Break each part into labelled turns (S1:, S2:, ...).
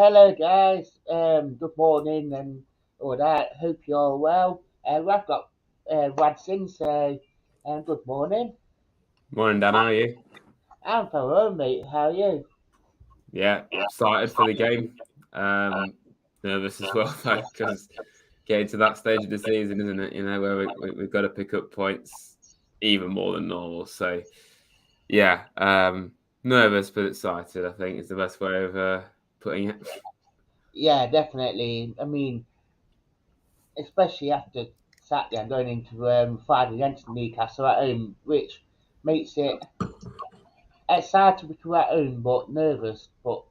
S1: Hello, guys. Good morning and all that. Hope you're all well. I've got Radson, so good morning.
S2: Morning, Dan. How are you?
S1: I'm for home, mate. How are you?
S2: Yeah, excited for the game. Um, Nervous as well though, because getting to that stage of the season, isn't it? Where we've got to pick up points even more than normal. So yeah, nervous but excited. I think is the best way of putting it.
S1: Yeah, definitely. I mean, especially after Saturday, I'm going into Friday against Newcastle at home, which makes it excited because we're at home, but nervous. But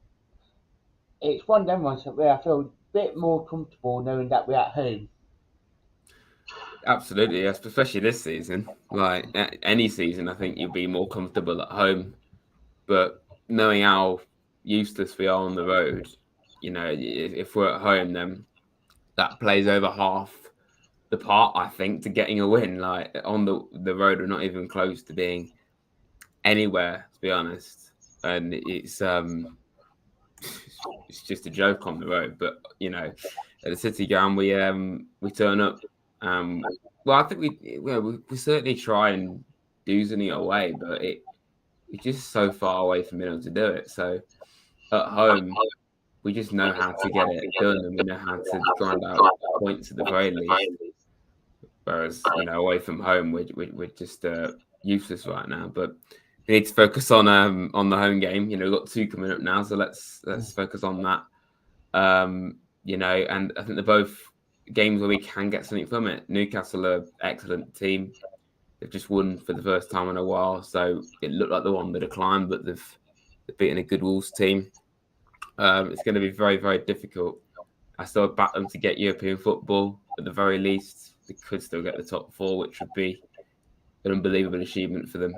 S1: it's one of them ones where I feel a bit more comfortable knowing that we're at home.
S2: Absolutely, yes, especially this season. Like any season, I think you'll be more comfortable at home. But knowing how useless we are on the road, if we're at home, then that plays over half the part, I think, to getting a win. Like on the road, we're not even close to being anywhere, to be honest. And it's just a joke on the road. But at the City ground, we turn up. Well, I think we certainly try and do something away, but we're just so far away from being able to do it. So at home, we just know how to get it done, and we know how to grind out points at the very least. Whereas, away from home, we're just useless right now. But we need to focus on the home game. We've got two coming up now, so let's focus on that. And I think they're both games where we can get something from it. Newcastle are an excellent team. They've just won for the first time in a while, so it looked like they won the decline, but they've beaten a good Wolves team. It's going to be very, very difficult. I still back them to get European football at the very least. They could still get the top four, which would be an unbelievable achievement for them.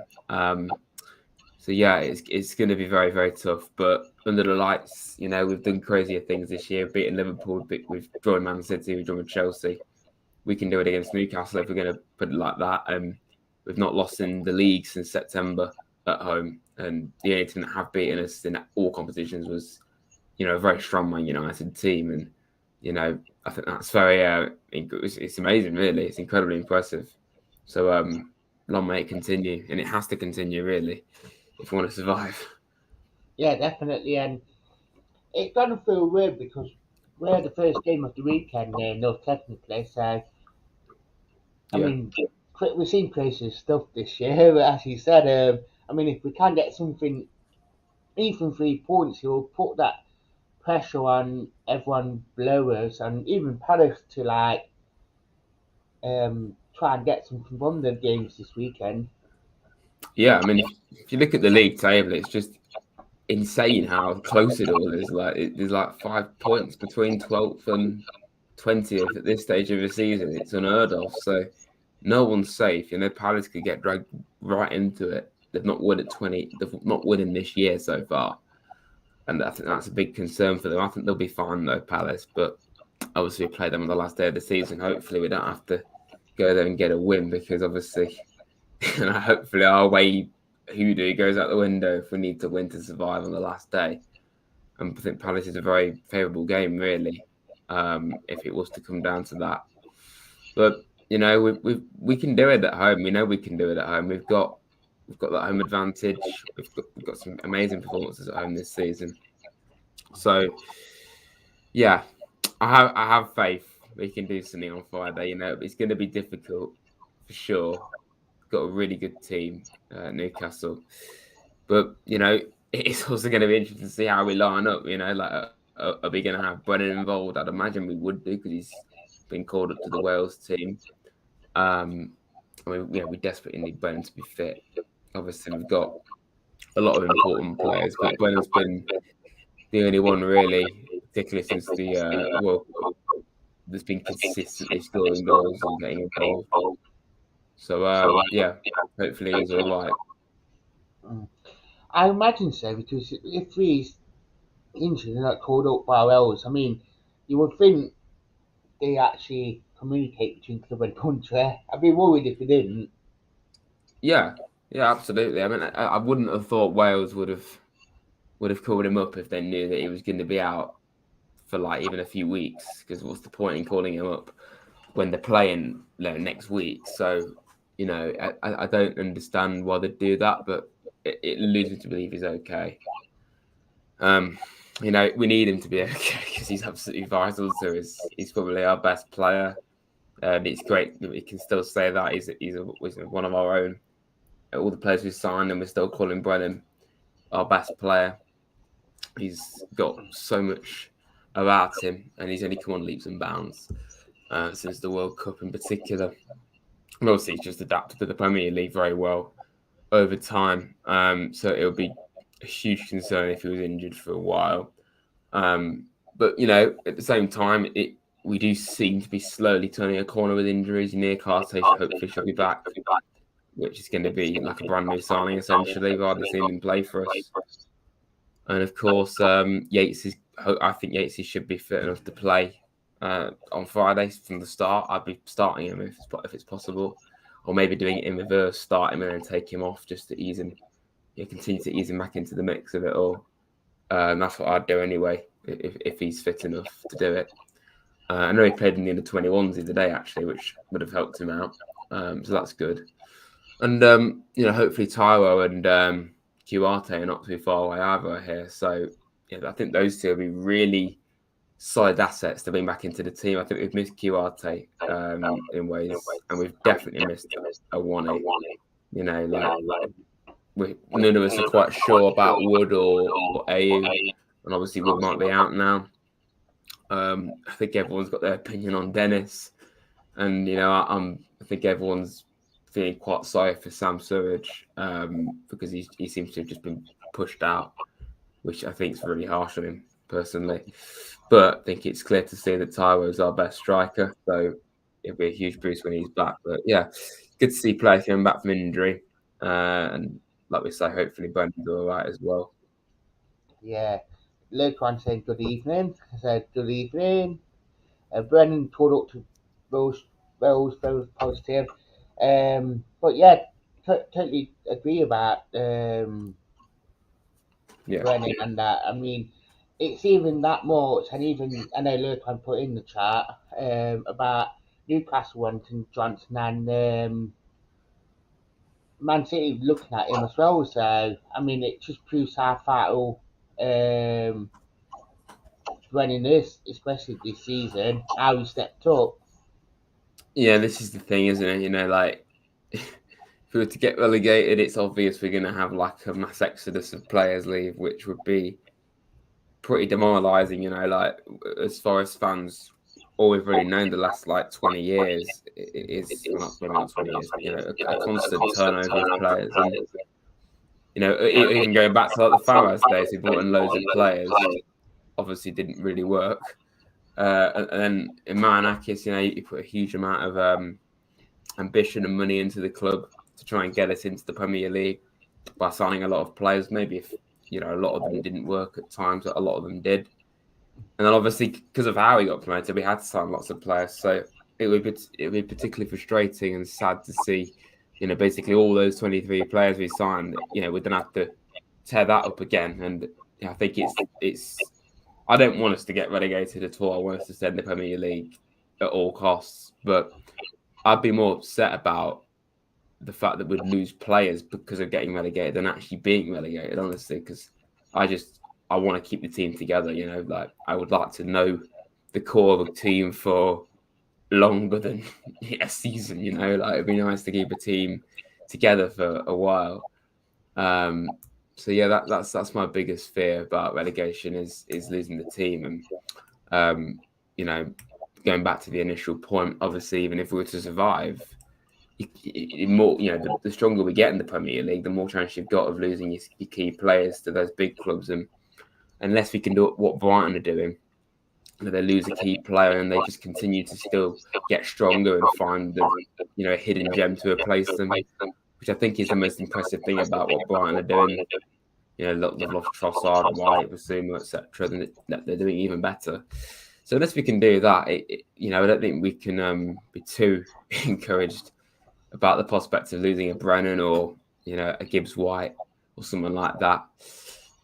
S2: So yeah, it's going to be very, very tough. But under the lights, we've done crazier things this year. Beating Liverpool, we've drawn Man City, we've drawn with Chelsea. We can do it against Newcastle if we're going to put it like that. We've not lost in the league since September at home, and the only team that have beaten us in all competitions was, a very strong Man United team, and I think that's very it's amazing, really. It's incredibly impressive. So long may it continue, and it has to continue, really, if we want to survive.
S1: Yeah, definitely. And it's gonna feel weird because we're the first game of the weekend, no, technically. So, I
S2: Yeah,
S1: mean, we've seen crazy stuff this year, as you said. I mean, if we can get something, even 3 points, it will put that pressure on everyone below us, and even Palace to like try and get something from the games this weekend.
S2: yeah. I mean, if you look at the league table, it's just insane how close it all is. Like there's like 5 points between 12th and 20th at this stage of the season. It's unheard of. So no one's safe. Palace could get dragged right into it. They've not won at 20. They've not winning this year so far, and I think that's a big concern for them. I think they'll be fine though, Palace. But obviously, we play them on the last day of the season. Hopefully, we don't have to go there and get a win because obviously, hopefully, our way hoodoo goes out the window if we need to win to survive on the last day. And I think Palace is a very favourable game, really, if it was to come down to that. But we can do it at home. We know we can do it at home. We've got that home advantage. We've got some amazing performances at home this season. So yeah, I have faith we can do something on Friday. It's going to be difficult for sure. Got a really good team, Newcastle, but it's also going to be interesting to see how we line up. Like are we going to have Brennan involved? I'd imagine we would do because he's been called up to the Wales team. I mean, we desperately need Brennan to be fit. Obviously, we've got a lot of important players, but Brennan's been the only one really, particularly since the World Cup, that's been consistently scoring goals and getting involved. So yeah, hopefully he's all right.
S1: Mm. I imagine so because if he's injured and not called up by Wales, I mean, you would think they actually communicate between club and country. I'd be worried if they didn't.
S2: Yeah, yeah, absolutely. I mean, I wouldn't have thought Wales would have called him up if they knew that he was going to be out. for like even a few weeks, because what's the point in calling him up when they're playing next week? So, I don't understand why they do that, but it leads me to believe he's okay. We need him to be okay because he's absolutely vital to us. He's probably our best player. It's great that we can still say that he's one of our own. All the players we signed, and we're still calling Brennan our best player. He's got so much about him, and he's only come on leaps and bounds since the World Cup in particular. And obviously, he's just adapted to the Premier League very well over time. So it would be a huge concern if he was injured for a while. But at the same time, we do seem to be slowly turning a corner with injuries. Newcastle hopefully should be back, which is going to be like a brand new signing essentially, rather than seeing him play for us. And of course, I think Yates should be fit enough to play on Friday from the start. I'd be starting him if it's possible, or maybe doing it in reverse, start him and then take him off just to ease him. Continue to ease him back into the mix of it all. That's what I'd do anyway if he's fit enough to do it. I know he played in the under-21s the other day actually, which would have helped him out. So that's good. And hopefully Taiwo and Duarte are not too far away either here. So I think those two will be really solid assets to bring back into the team. I think we've missed Duarte in ways, and we've definitely missed a 1A. None of us are quite sure about Wood or AU, and obviously Wood might be out now. I think everyone's got their opinion on Dennis, and I think everyone's feeling quite sorry for Sam Surridge because he seems to have just been pushed out, which I think is really harsh on him personally. But I think it's clear to see that Taiwo is our best striker, so it'll be a huge boost when he's back. But yeah, good to see players coming back from injury, and like we say, hopefully Brendan's all right as well.
S1: Yeah, Lurkwan saying good evening. I said good evening. Brendan pulled up to Rose, very positive. But yeah, totally agree about Brennan and that. I mean, it's even that much, and even I know Lurkwan put in the chat about Newcastle wanting Johnson and Man City looking at him as well. So I mean, it just proves how vital Brennan is, especially this season. How he stepped up.
S2: Yeah, this is the thing, isn't it? If we were to get relegated, it's obvious we're going to have like a mass exodus of players leave, which would be pretty demoralising. As far as fans, all we've really known the last 20 years is maybe not 20 years, but, a constant turnover of players. And even going back to the Farrows days, we brought in loads of players, obviously didn't really work. And then in Marinakis, you put a huge amount of ambition and money into the club to try and get us into the Premier League by signing a lot of players. Maybe if a lot of them didn't work at times, a lot of them did. And then obviously because of how he got promoted, we had to sign lots of players. So it would be particularly frustrating and sad to see, basically all those 23 players we signed, we're gonna have to tear that up again. And I think it's. I don't want us to get relegated at all. I want us to stay in the Premier League at all costs. But I'd be more upset about the fact that we'd lose players because of getting relegated than actually being relegated, honestly, because I want to keep the team together, I would like to know the core of a team for longer than a season, it'd be nice to keep a team together for a while. So yeah, that's my biggest fear about relegation is losing the team. And going back to the initial point, obviously, even if we were to survive, the stronger we get in the Premier League, the more chance you've got of losing your key players to those big clubs. And unless we can do what Brighton are doing, they lose a key player and they just continue to still get stronger and find a hidden gem to replace them, which I think is the most impressive thing about what Brighton are doing. They've lost Trossard, White, Basuma, etc. They're doing even better. So unless we can do that, I don't think we can be too encouraged about the prospect of losing a Brennan or a Gibbs White or someone like that.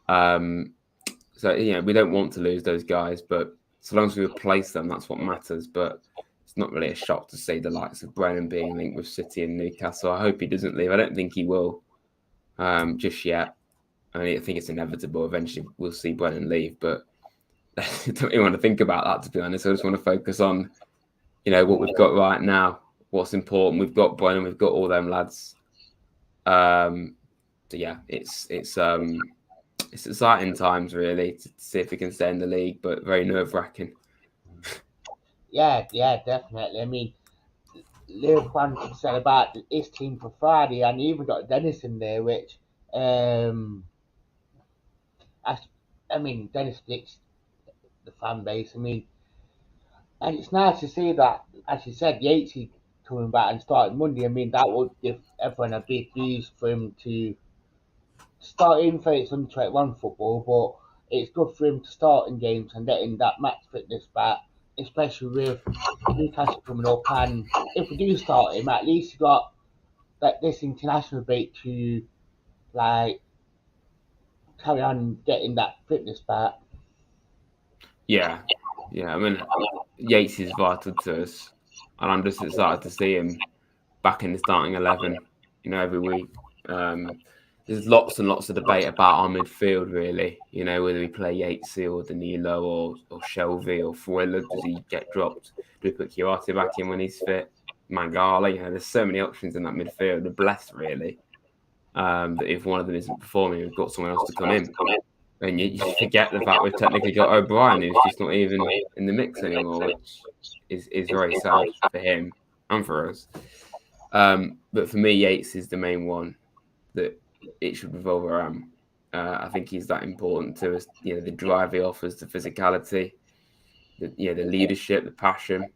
S2: So we don't want to lose those guys, but So long as we replace them, that's what matters. But it's not really a shock to see the likes of Brennan being linked with City and Newcastle. I hope he doesn't leave. I don't think he will just yet. I mean, I think it's inevitable. Eventually, we'll see Brennan leave, but I don't even want to think about that, to be honest. I just want to focus on, what we've got right now, what's important. We've got Brennan, we've got all them lads. So yeah, it's exciting times really to see if we can stay in the league, but very nerve-wracking.
S1: Yeah, definitely. I mean, Liverpool said about his team for Friday, and he even got Dennis in there, which, I, I mean, Dennis splits the fan base. I mean, and it's nice to see that, as you said, Yates is coming back and starting Monday. I mean, that would give everyone a big boost for him to start in for his under 21 football, but it's good for him to start in games and getting that match fitness back, especially with Newcastle coming up. And if we do start him, at least you got that this international break to like carry on getting that fitness back.
S2: Yeah, yeah. I mean, Yates is vital to us, and I'm just excited to see him back in the starting 11. Every week. There's lots and lots of debate about our midfield, really. Whether we play Yatesy or Danilo or Shelvey or Fuller. Does he get dropped? Do we put Chiarte back in when he's fit? Mangala, there's so many options in that midfield. They're blessed, really. That if one of them isn't performing, we've got someone else to come in. And you forget the fact we've technically got O'Brien, who's just not even in the mix anymore, which is very sad for him and for us. But for me, Yates is the main one that it should revolve around. I think he's that important to us. The drive he offers, the physicality, the leadership, the passion.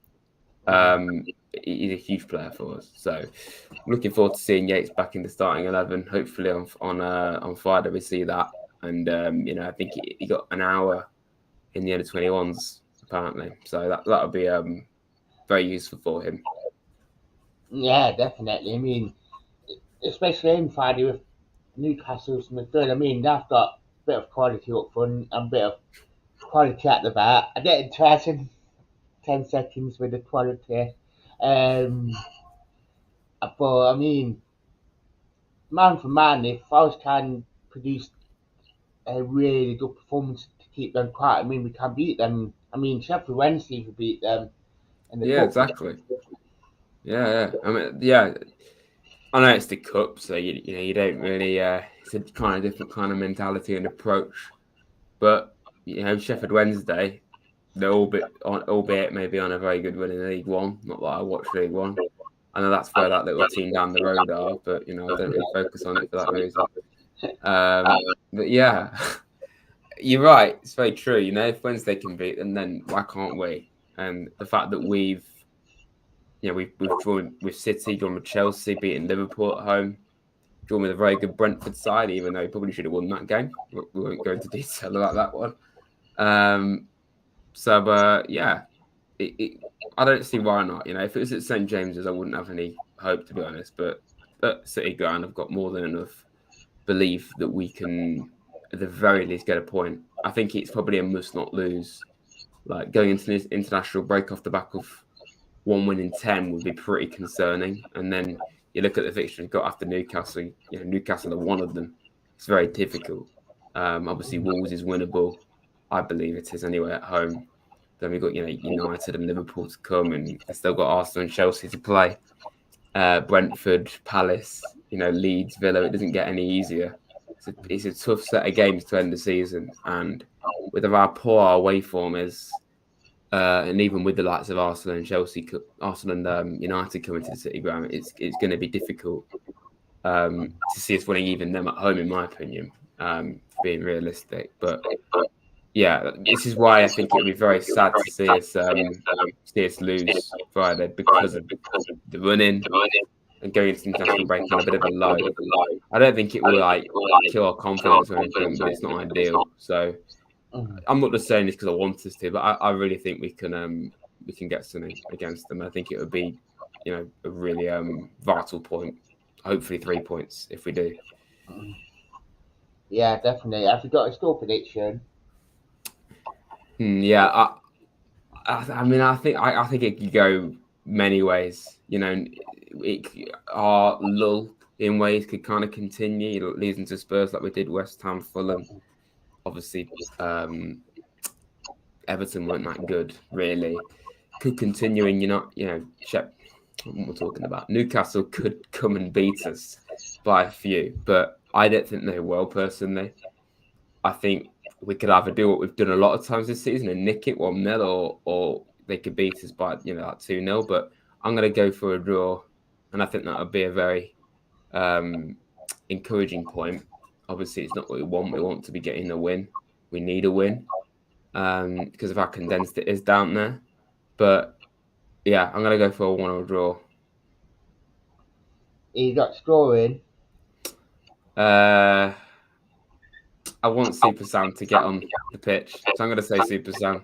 S2: He's a huge player for us. So looking forward to seeing Yates back in the starting 11. Hopefully on Friday we see that. And I think he got an hour in the under-21s apparently. So that'll be very useful for him.
S1: Yeah, definitely. I mean, especially in Friday with Newcastle's midfield. I mean, they've got a bit of quality up front and a bit of quality at the back. I get interested in 10 seconds with the quality. Um, but I mean, man for man, if Forest can produce a really good performance to keep them quiet, I mean, we can beat them. I mean, Sheffield Wednesday we beat them in the
S2: Yeah,
S1: cup.
S2: exactly. Yeah. I mean, yeah. I know it's the cup, so you don't really. It's a kind of different kind of mentality and approach. But Sheffield Wednesday, they're albeit maybe on a very good run in League One. Not that I watch League One. I know that's where that little team down the road are, but I don't really focus on it for that reason. But yeah, you're right. It's very true. If Wednesday can beat them, then why can't we? And the fact that we've drawn with City, drawn with Chelsea, beaten Liverpool at home, drawn with a very good Brentford side, even though he probably should have won that game. We won't go into detail about that one. Yeah, I don't see why not. If it was at St James's, I wouldn't have any hope, to be honest. But at City Ground, I've got more than enough belief that we can, at the very least, get a point. I think it's probably a must not lose. Like going into this international break off the back of 1 win in 10 would be pretty concerning. And then you look at the fixture we've got after Newcastle. Newcastle are one of them. It's very difficult. Obviously, Wolves is winnable. I believe it is anyway at home. Then we've got United and Liverpool to come, and they've still got Arsenal and Chelsea to play. Brentford, Palace, Leeds, Villa. It doesn't get any easier. It's a tough set of games to end the season, and with our poor away form is, and even with the likes of Arsenal and Chelsea, Arsenal and United coming to the City Ground, it's going to be difficult to see us winning even them at home, in my opinion. Being realistic, but yeah, this is why I think it would be very sad to see us lose Friday because of the running and going into the international break on a bit of a low. I don't think it will kill our confidence or anything, but it's not ideal. So I'm not just saying this because I want us to, but I really think we can get something against them. I think it would be a really vital point. Hopefully 3 points if we do.
S1: Yeah, definitely. Have you got a score prediction?
S2: Yeah, I think it could go many ways. Our lull in ways could kind of continue, leading to Spurs like we did West Ham, Fulham. Obviously, Everton weren't that good, really. Could continue, and what we're talking about. Newcastle could come and beat us by a few, but I don't think they will personally. I think we could either do what we've done a lot of times this season and nick it 1-0, or they could beat us by like 2-0. But I'm going to go for a draw, and I think that would be a very encouraging point. Obviously, it's not what we want. We want to be getting a win. We need a win because of how condensed it is down there. But yeah, I'm going to go for a 1-1 draw.
S1: You got scoring.
S2: I want Super Sam to get on the pitch, so I'm going to say Super Sam.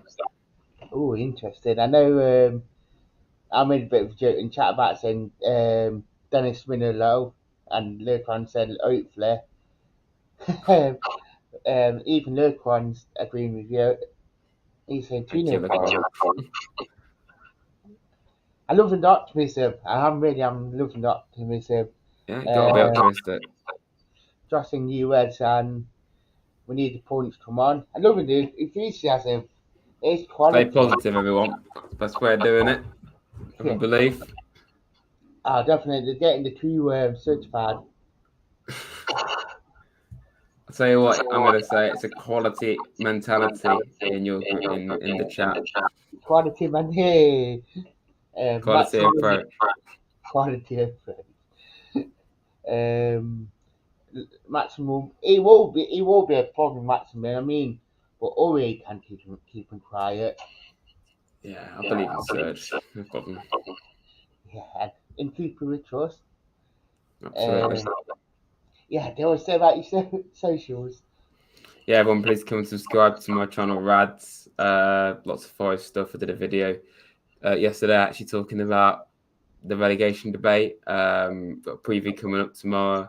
S1: Oh, interesting. I know. I made a bit of a joke in chat about saying Dennis Winner low, and Lurkon said hopefully. Even Lurkon's agreeing with you. He's saying 2
S2: Thank you,
S1: 0
S2: Lacron.
S1: I love the optimism. I'm loving the optimism.
S2: Yeah, got to be optimistic.
S1: Just in new words, and we need the points come on. I love the enthusiasm. It's
S2: Stay
S1: quality.
S2: positive, everyone. Best way of doing it. Have a
S1: Yeah.
S2: belief.
S1: Oh, definitely. They're getting the crew certified.
S2: I'll tell you what, I'm going to say it's a quality mentality in the chat.
S1: Quality, man. Hey.
S2: Quality approach.
S1: Quality approach. Um, maximum. It will be a problem, maximum. I mean, but Ori can keep him quiet.
S2: Yeah, I believe in Serge. No problem.
S1: Yeah, and keep him with trust.
S2: Absolutely.
S1: Yeah, they always say about your socials.
S2: Yeah, everyone, please come and subscribe to my channel, Rads. Lots of Forest stuff. I did a video yesterday actually talking about the relegation debate. Got a preview coming up tomorrow.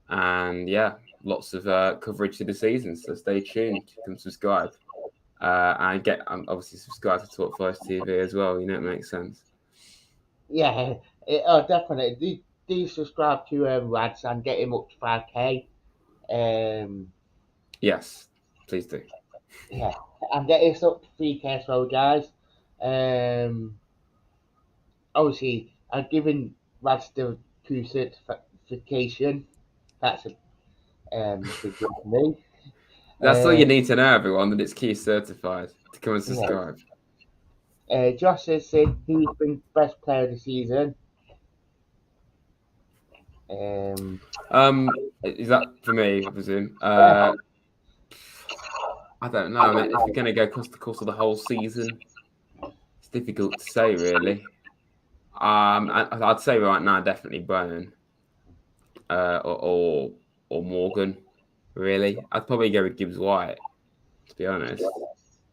S2: And yeah, lots of coverage to the season. So stay tuned. Come subscribe. And obviously subscribe to Talk Forest TV as well. It makes sense.
S1: Yeah, definitely. Do subscribe to Rads and get him up to 5K.
S2: Yes, please do.
S1: Yeah, and get us up to 3K as well, guys. Obviously, I've given Rads the crew certification. That's a big one for me.
S2: That's all you need to know, everyone, that it's Key certified to come and
S1: Yeah.
S2: subscribe.
S1: Josh has said who's been best player of the season.
S2: Is that for me, I presume?
S1: Yeah,
S2: I don't know. I mean, if you're going to go across the course of the whole season, it's difficult to say, really. I'd say right now, definitely Brian or Morgan. Really, I'd probably go with Gibbs White, to be honest.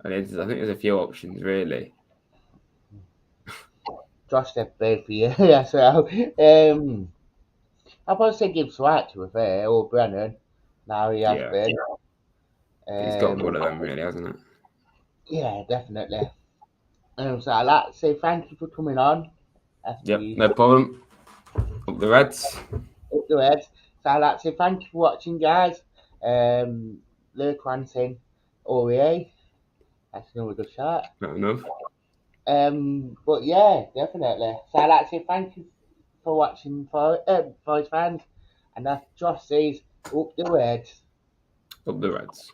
S2: I think there's a few options, really.
S1: Josh said both for you. Yeah, so I'll probably say Gibbs White to be fair, or Brennan. Now he has
S2: Yeah,
S1: been.
S2: it's got one of them, really, hasn't it?
S1: Yeah, definitely. So I'd like to say thank you for coming on.
S2: Yep, no problem. Up the Reds.
S1: Up the heads. So I'd like to say thank you for watching, guys. Luke Ranson, OEA. That's another good shot.
S2: Not enough.
S1: But yeah, definitely. So I'd like to say thank you for watching for his fans. And as Josh says, up the Reds.
S2: Up the Reds.